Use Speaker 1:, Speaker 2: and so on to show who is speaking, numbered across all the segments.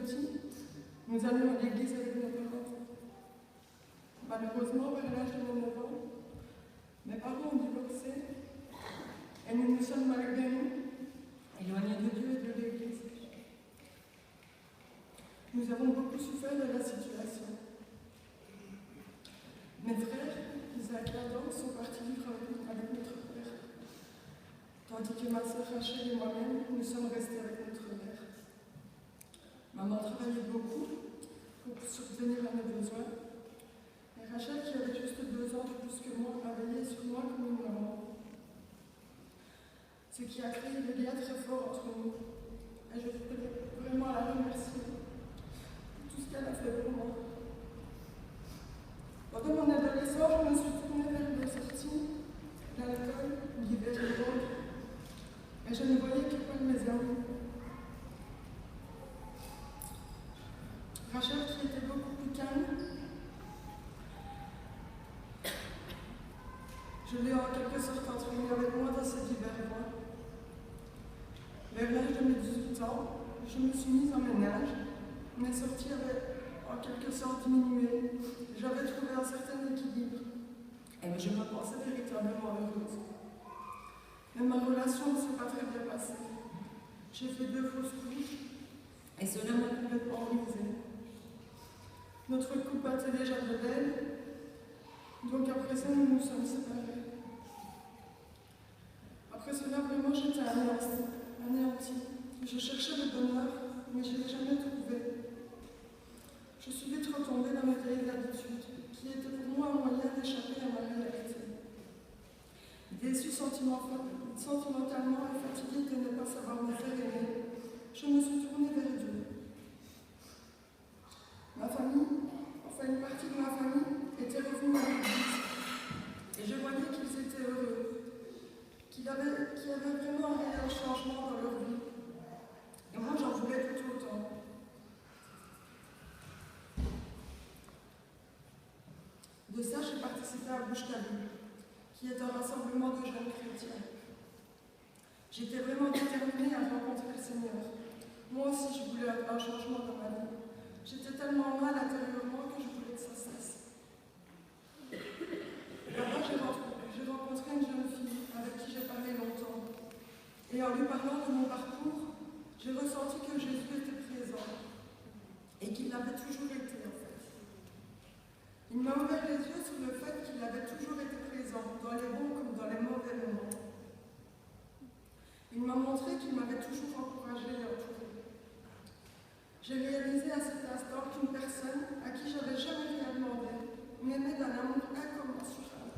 Speaker 1: petits, nous allions à l'église avec nos parents. Malheureusement, vers l'âge de nos 9 ans, mes parents ont divorcé et nous nous sommes malgré nous éloignés de Dieu et de l'église. Nous avons beaucoup souffert de la situation. Mes frères, Isaac et Adam, sont partis vivre avec notre père, tandis que ma sœur Rachel et moi-même, nous sommes restés avec notre mère. Maman travaillait beaucoup pour subvenir à nos besoins, et Rachel, qui avait juste 2 ans de plus que moi, a veillé sur moi comme une maman. Ce qui a créé des liens très forts entre nous, et je voudrais vraiment la remercier pour tout ce qu'elle a fait pour moi. Pendant mon adolescence, je me suis tournée vers les sorties, l'alcool, l'hiver et le drogue, et je ne voyais que pas mes amis. Rachel, qui était beaucoup plus calme, je l'ai en quelque sorte entraînée avec moi dans ces divers mois. Vers l'âge de mes 18 ans, je me suis mise en ménage. Mes sorties avaient en quelque sorte diminué. J'avais trouvé un certain équilibre et je me pensais véritablement heureuse. Mais ma relation ne s'est pas très bien passée. J'ai fait 2 fausses couches et cela m'a complètement brisée. Notre couple battait déjà de l'aile, donc après ça, nous nous sommes séparés. Après cela, vraiment, j'étais anéantie. Je cherchais le bonheur, mais je ne l'ai jamais trouvé. Je suis vite retombée dans mes vieilles habitudes, qui étaient pour moi un moyen d'échapper à ma réalité. Déçue sentimentalement et fatiguée de ne pas savoir me faire aimer, je me suis tournée vers Dieu. Ma famille, enfin une partie de ma famille, était revenue à l'église, et je voyais qu'ils étaient heureux, qu'il y avait vraiment un réel changement dans leur vie. Et moi, j'en voulais tout autant. De ça, j'ai participé à Bouche-Calou, qui est un rassemblement de jeunes chrétiens. J'étais vraiment déterminée à rencontrer le Seigneur. Moi aussi, je voulais un changement dans ma vie. J'étais tellement mal intérieurement que je voulais que ça cesse. Là-bas, j'ai rencontré une jeune fille avec qui j'ai parlé longtemps. Et en lui parlant de mon parcours, j'ai ressenti que Jésus était présent et qu'il l'avait toujours été en fait. Il m'a ouvert les yeux sur le fait qu'il avait toujours été présent, dans les bons comme dans les mauvais moments. Il m'a montré qu'il m'avait toujours encouragé et entouré. J'ai réalisé à cet instant qu'une personne à qui j'avais jamais rien demandé m'aimait d'un amour incommensurable.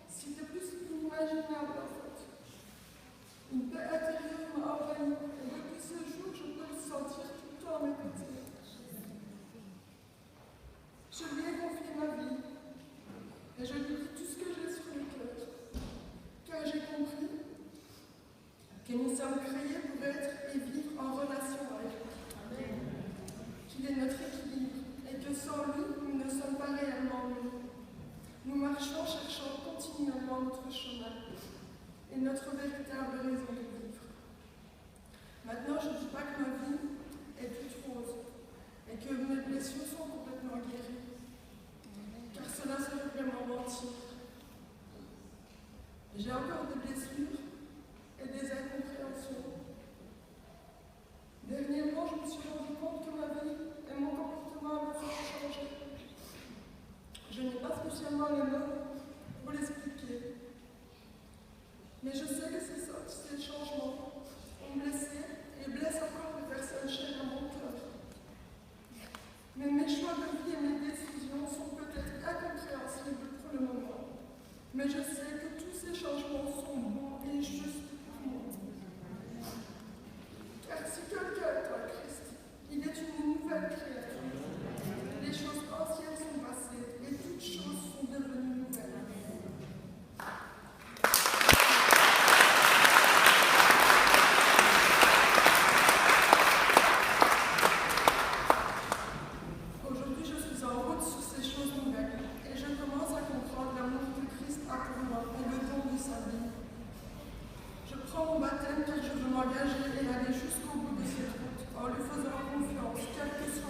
Speaker 1: C'était plus inimaginable en fait. Une paix intérieure m'a envahi et depuis ce jour, je peux le sentir tout le temps à mes côtés. Je lui ai confié ma vie et je lui dis tout ce que j'ai sur le cœur. Car j'ai compris que nous sommes créés pour être et vivre en relation avec lui. Qu'il est notre équilibre et que sans lui, nous ne sommes pas réellement nous. Nous marchons cherchant continuellement notre chemin et notre véritable raison de vivre. Maintenant, je ne dis pas que ma vie est toute rose et que mes blessures sont complètement guéries, car cela serait vraiment mentir. J'ai encore des blessures et des incompréhensions. Dernièrement, je me suis rendu compte que ma vie et mon comportement avaient changé. Je n'ai pas spécialement les mots pour l'expliquer. Mais je sais que ces changements ont blessé et blessent encore des personnes chères à mon cœur. Mais mes choix de vie et mes décisions sont peut-être incompréhensibles pour le moment. Mais je sais que tous ces changements sont bons et justes pour moi. Car si quelqu'un est en Christ, il est une nouvelle créature. Les choses anciennes sont passées et toutes choses sont devenues nouvelles. Aujourd'hui, je suis en route sur ces choses nouvelles et je commence à comprendre l'amour que Christ a pour moi et le don de sa vie. Je prends mon baptême car je veux m'engager et aller jusqu'au bout de cette route en lui faisant confiance, quel que soit